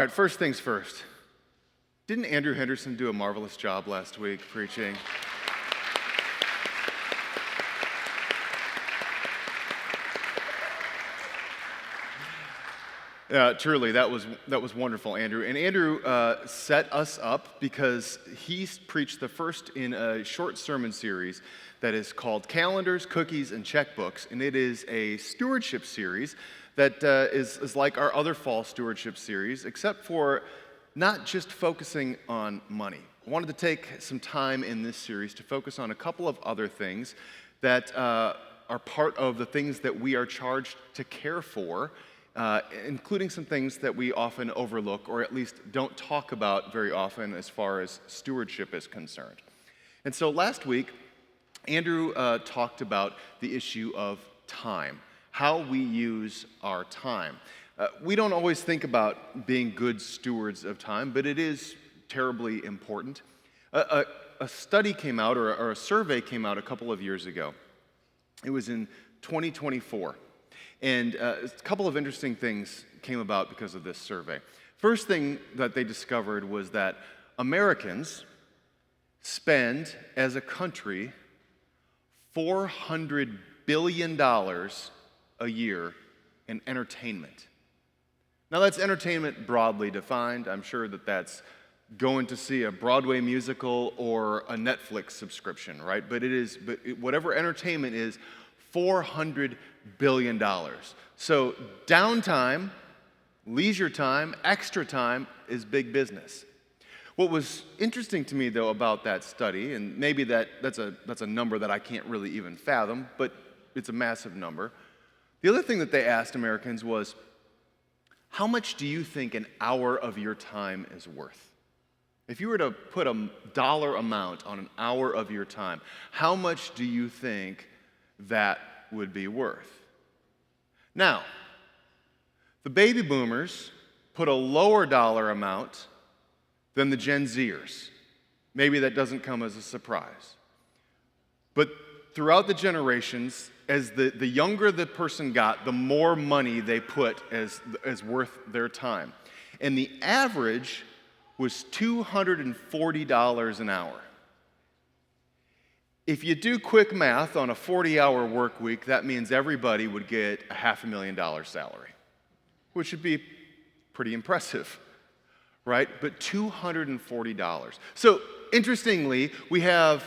All right, first things first. Didn't Andrew Henderson do a marvelous job last week preaching? Truly, that was wonderful, Andrew. And Andrew set us up because he preached the first in a short sermon series that is called Calendars, Cookies, and Checkbooks. And it is a stewardship series that is like our other fall stewardship series, except for not just focusing on money. I wanted to take some time in this series to focus on a couple of other things that are part of the things that we are charged to care for, including some things that we often overlook or at least don't talk about very often as far as stewardship is concerned. And so last week, Andrew talked about the issue of time, how we use our time. We don't always think about being good stewards of time, but it is terribly important. A study came out, or a survey came out a couple of years ago. It was in 2024. And a couple of interesting things came about because of this survey. First thing that they discovered was that Americans spend, as a country, $400 billion a year in entertainment. Now, that's entertainment broadly defined. I'm sure that that's going to see a Broadway musical or a Netflix subscription, right? But whatever entertainment is, $400 billion. So downtime, leisure time, extra time is big business. What was interesting to me, though, about that study, and maybe that's a number that I can't really even fathom, but it's a massive number. The other thing that they asked Americans was, how much do you think an hour of your time is worth? If you were to put a dollar amount on an hour of your time, how much do you think that would be worth? Now, the baby boomers put a lower dollar amount than the Gen Zers. Maybe that doesn't come as a surprise. But throughout the generations, as the younger the person got, the more money they put as worth their time. And the average was $240 an hour. If you do quick math on a 40-hour work week, that means everybody would get a $500,000 salary, which would be pretty impressive, right? But $240. So interestingly, we have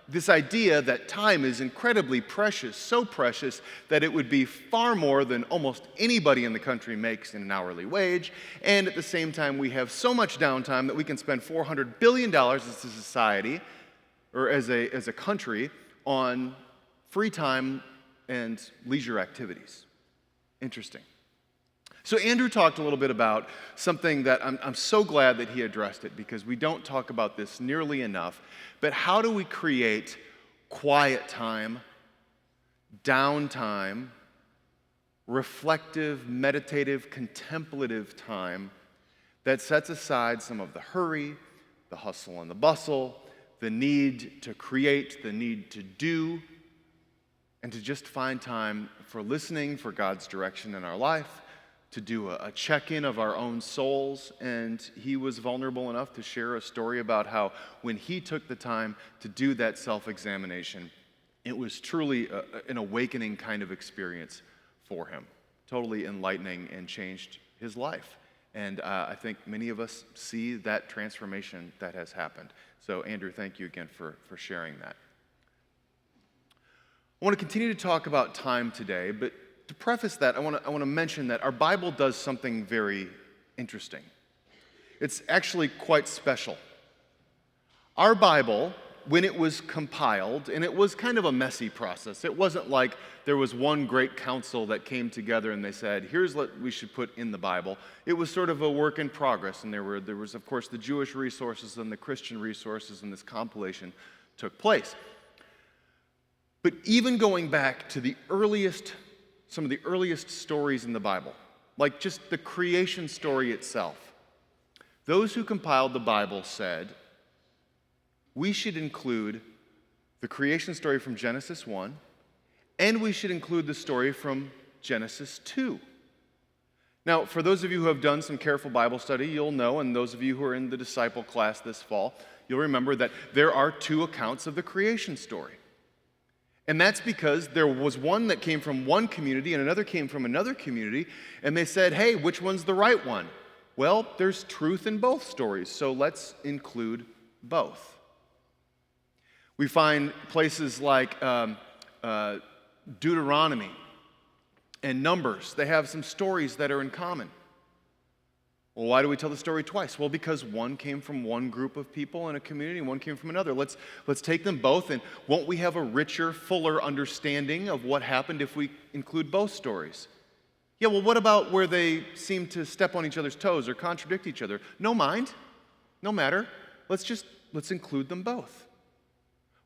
this idea that time is incredibly precious, so precious that it would be far more than almost anybody in the country makes in an hourly wage. And at the same time, we have so much downtime that we can spend $400 billion as a society, or as a country, on free time and leisure activities. Interesting. So Andrew talked a little bit about something that I'm so glad that he addressed it, because we don't talk about this nearly enough, but how do we create quiet time, downtime, reflective, meditative, contemplative time that sets aside some of the hurry, the hustle and the bustle, the need to create, the need to do, and to just find time for listening for God's direction in our life, to do a check-in of our own souls. And he was vulnerable enough to share a story about how when he took the time to do that self-examination, it was truly an awakening kind of experience for him, totally enlightening, and changed his life. And I think many of us see that transformation that has happened. So Andrew, thank you again for sharing that. I want to continue to talk about time today, but to preface that, I want to mention that our Bible does something very interesting. It's actually quite special. Our Bible, when it was compiled, and it was kind of a messy process. It wasn't like there was one great council that came together and they said, here's what we should put in the Bible. It was sort of a work in progress, and there was, of course, the Jewish resources and the Christian resources, and this compilation took place. But even going back to some of the earliest stories in the Bible, like just the creation story itself, those who compiled the Bible said, we should include the creation story from Genesis 1, and we should include the story from Genesis 2. Now, for those of you who have done some careful Bible study, you'll know, and those of you who are in the disciple class this fall, you'll remember that there are two accounts of the creation story. And that's because there was one that came from one community and another came from another community, and they said, hey, which one's the right one? Well, there's truth in both stories, so let's include both. We find places like Deuteronomy and Numbers. They have some stories that are in common. Well, why do we tell the story twice? Well, because one came from one group of people in a community, and one came from another. Let's take them both, and won't we have a richer, fuller understanding of what happened if we include both stories? Yeah, well, what about where they seem to step on each other's toes or contradict each other? No mind, no matter. Let's include them both.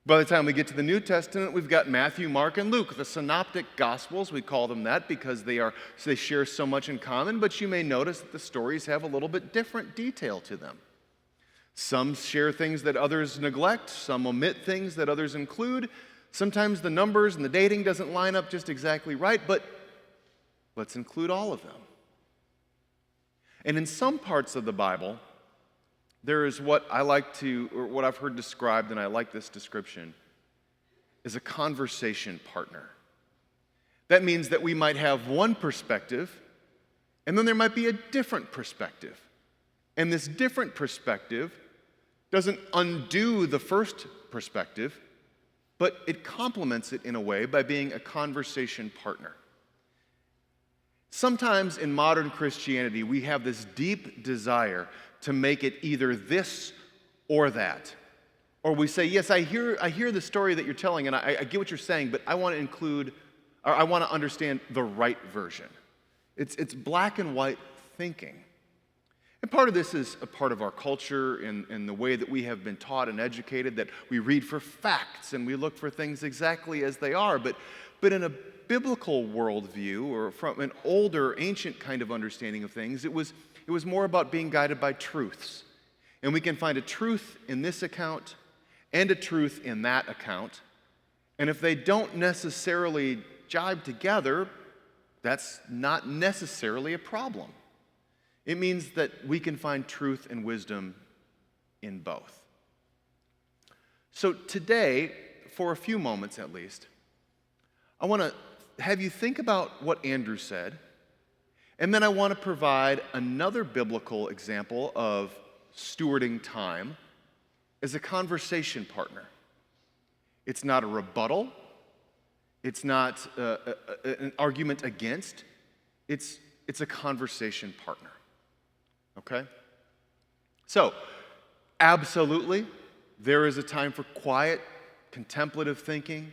By the time we get to the New Testament, we've got Matthew, Mark, and Luke, the synoptic gospels. We call them that because they share so much in common, but you may notice that the stories have a little bit different detail to them. Some share things that others neglect, some omit things that others include. Sometimes the numbers and the dating doesn't line up just exactly right, but let's include all of them. And in some parts of the Bible, there is what I've heard described, and I like this description, is a conversation partner. That means that we might have one perspective, and then there might be a different perspective. And this different perspective doesn't undo the first perspective, but it complements it in a way by being a conversation partner. Sometimes in modern Christianity, we have this deep desire to make it either this or that. Or we say, yes, I hear the story that you're telling, and I get what you're saying, but I want to understand the right version. It's black and white thinking. And part of this is a part of our culture and the way that we have been taught and educated, that we read for facts and we look for things exactly as they are. But in a biblical worldview, or from an older, ancient kind of understanding of things, it was more about being guided by truths. And we can find a truth in this account and a truth in that account. And if they don't necessarily jibe together, that's not necessarily a problem. It means that we can find truth and wisdom in both. So today, for a few moments at least, I want to have you think about what Andrew said, and then I want to provide another biblical example of stewarding time as a conversation partner. It's not a rebuttal. It's not an argument against. It's a conversation partner. Okay? So, absolutely, there is a time for quiet, contemplative thinking,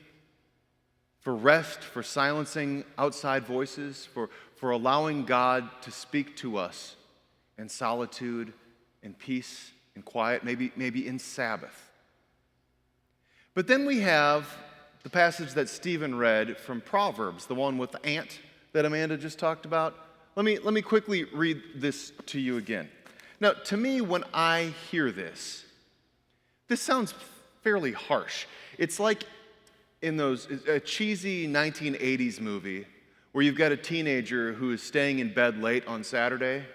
for rest, for silencing outside voices, for allowing God to speak to us in solitude, in peace, in quiet, maybe in Sabbath. But then we have the passage that Stephen read from Proverbs, the one with the ant that Amanda just talked about. Let me quickly read this to you again. Now, to me, when I hear this sounds fairly harsh. It's like in a cheesy 1980s movie where you've got a teenager who is staying in bed late on Saturday,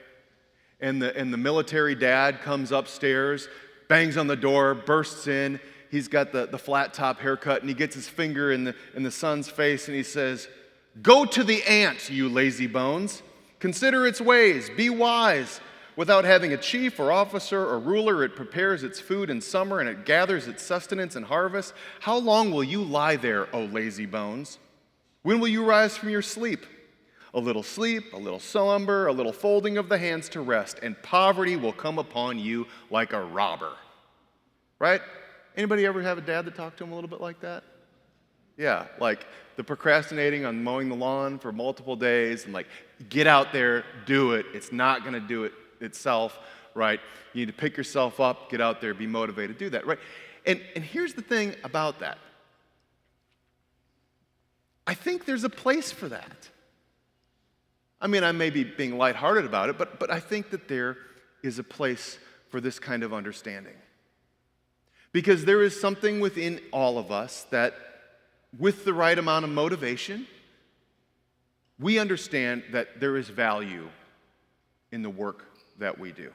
and the military dad comes upstairs, bangs on the door, bursts in. He's got the flat top haircut, and he gets his finger in the son's face, and he says, "Go to the ant, you lazy bones. Consider its ways. Be wise. Without having a chief or officer or ruler, it prepares its food in summer, and it gathers its sustenance in harvest. How long will you lie there, O lazy bones? When will you rise from your sleep? A little sleep, a little slumber, a little folding of the hands to rest, and poverty will come upon you like a robber." Right? Anybody ever have a dad that talked to him a little bit like that? Yeah, like the procrastinating on mowing the lawn for multiple days, and like, get out there, do it. It's not going to do it itself, right? You need to pick yourself up, get out there, be motivated, do that, right? And here's the thing about that. I think there's a place for that. I mean, I may be being lighthearted about it, but I think that there is a place for this kind of understanding. Because there is something within all of us that, with the right amount of motivation, we understand that there is value in the work that we do.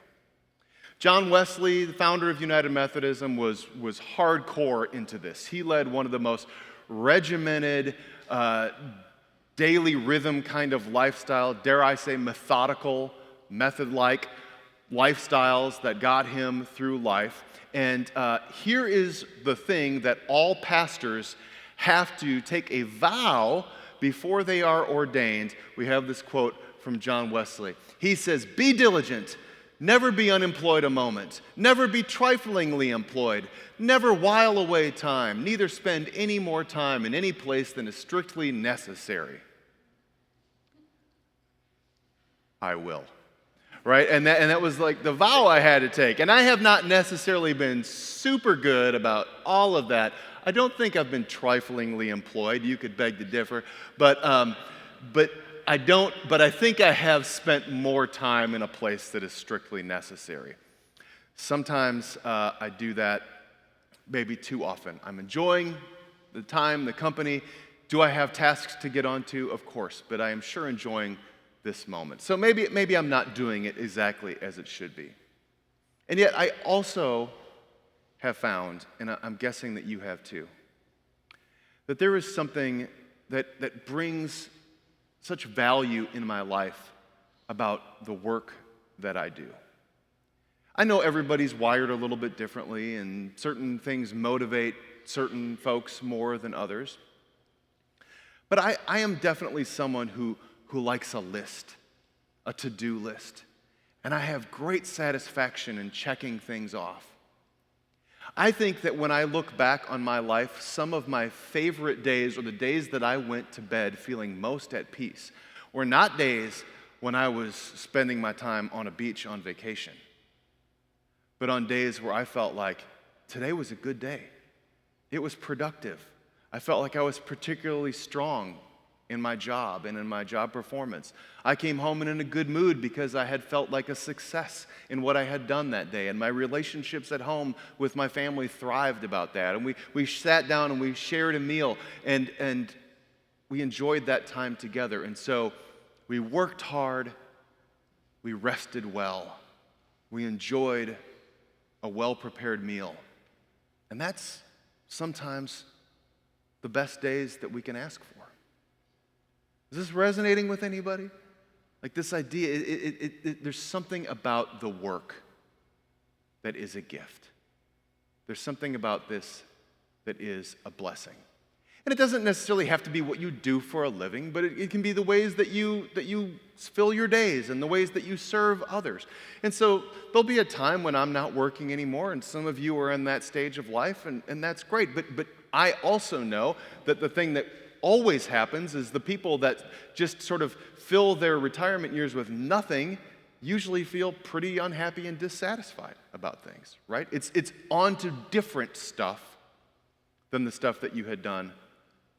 John Wesley, the founder of United Methodism, was hardcore into this. He led one of the most regimented, daily rhythm kind of lifestyle, dare I say methodical, method-like lifestyles that got him through life. And here is the thing that all pastors have to take a vow before they are ordained. We have this quote from John Wesley. He says, "Be diligent. Never be unemployed a moment. Never be triflingly employed. Never while away time. Neither spend any more time in any place than is strictly necessary." I will. Right? And that was like the vow I had to take. And I have not necessarily been super good about all of that. I don't think I've been triflingly employed. You could beg to differ. But I think I have spent more time in a place that is strictly necessary. Sometimes I do that maybe too often. I'm enjoying the time, the company. Do I have tasks to get onto? Of course, but I am sure enjoying this moment. So maybe I'm not doing it exactly as it should be. And yet I also have found, and I'm guessing that you have too, that there is something that brings such value in my life about the work that I do. I know everybody's wired a little bit differently, and certain things motivate certain folks more than others. But I am definitely someone who likes a list, a to-do list, and I have great satisfaction in checking things off. I think that when I look back on my life, some of my favorite days, or the days that I went to bed feeling most at peace, were not days when I was spending my time on a beach on vacation, but on days where I felt like today was a good day. It was productive. I felt like I was particularly strong in my job and in my job performance. I came home in a good mood because I had felt like a success in what I had done that day, and my relationships at home with my family thrived about that. And we sat down and we shared a meal, and we enjoyed that time together. And so we worked hard, we rested well, we enjoyed a well-prepared meal. And that's sometimes the best days that we can ask for. Is this resonating with anybody? Like this idea, there's something about the work that is a gift. There's something about this that is a blessing. And it doesn't necessarily have to be what you do for a living, but it can be the ways that you fill your days and the ways that you serve others. And so there'll be a time when I'm not working anymore, and some of you are in that stage of life, and that's great. But I also know that the thing that always happens is the people that just sort of fill their retirement years with nothing usually feel pretty unhappy and dissatisfied about things, right? It's on to different stuff than the stuff that you had done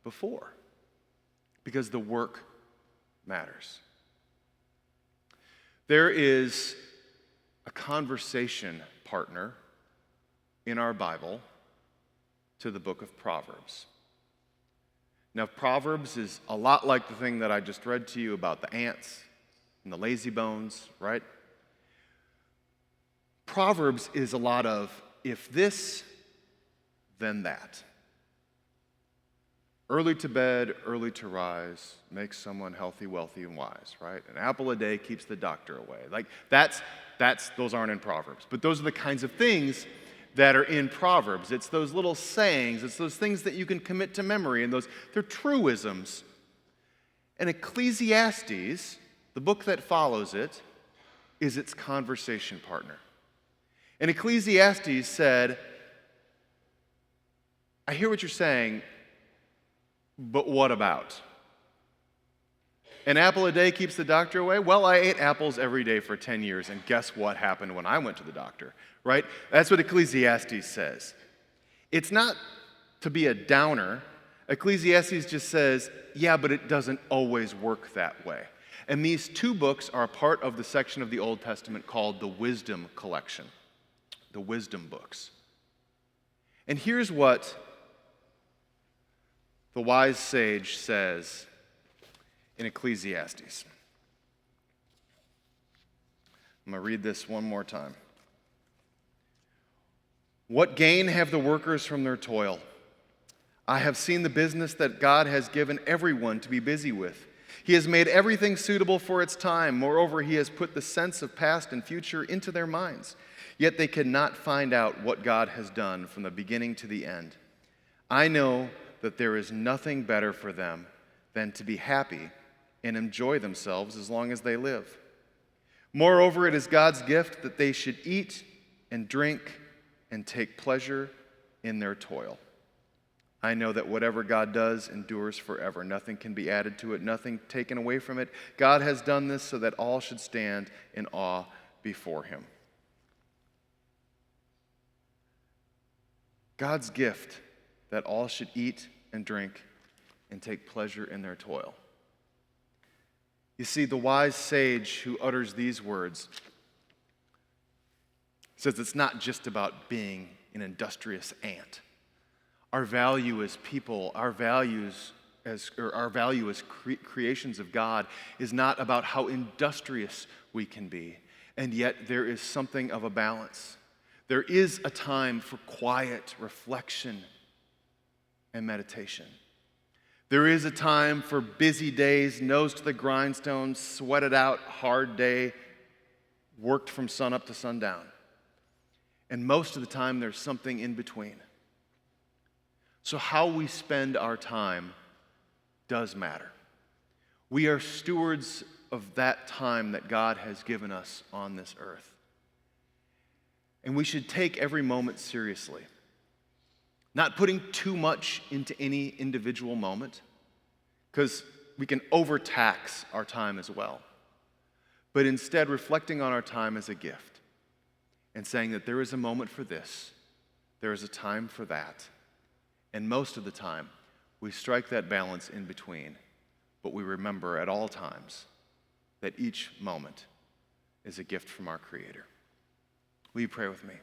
before, because the work matters. There is a conversation partner in our Bible to the book of Proverbs. Now, Proverbs is a lot like the thing that I just read to you about the ants and the lazy bones, right? Proverbs is a lot of if this, then that. Early to bed, early to rise, makes someone healthy, wealthy, and wise, right? An apple a day keeps the doctor away. Like those aren't in Proverbs, but those are the kinds of things that are in Proverbs. It's those little sayings, it's those things that you can commit to memory, and they're truisms. And Ecclesiastes, the book that follows it, is its conversation partner. And Ecclesiastes said, I hear what you're saying, but what about? An apple a day keeps the doctor away? Well, I ate apples every day for 10 years, and guess what happened when I went to the doctor, right? That's what Ecclesiastes says. It's not to be a downer. Ecclesiastes just says, yeah, but it doesn't always work that way. And these two books are a part of the section of the Old Testament called the Wisdom Collection, the Wisdom books. And here's what the wise sage says in Ecclesiastes. I'm going to read this one more time. What gain have the workers from their toil? I have seen the business that God has given everyone to be busy with. He has made everything suitable for its time. Moreover, he has put the sense of past and future into their minds. Yet they cannot find out what God has done from the beginning to the end. I know that there is nothing better for them than to be happy and enjoy themselves as long as they live. Moreover, it is God's gift that they should eat and drink and take pleasure in their toil. I know that whatever God does endures forever. Nothing can be added to it, nothing taken away from it. God has done this so that all should stand in awe before him. God's gift that all should eat and drink and take pleasure in their toil. You see, the wise sage who utters these words says it's not just about being an industrious ant. Our value as people, our value as creations of God is not about how industrious we can be, and yet there is something of a balance. There is a time for quiet reflection and meditation. There is a time for busy days, nose to the grindstone, sweated out, hard day, worked from sunup to sundown. And most of the time, there's something in between. So how we spend our time does matter. We are stewards of that time that God has given us on this earth. And we should take every moment seriously. Not putting too much into any individual moment, because we can overtax our time as well. But instead reflecting on our time as a gift and saying that there is a moment for this, there is a time for that. And most of the time, we strike that balance in between, but we remember at all times that each moment is a gift from our Creator. Will you pray with me?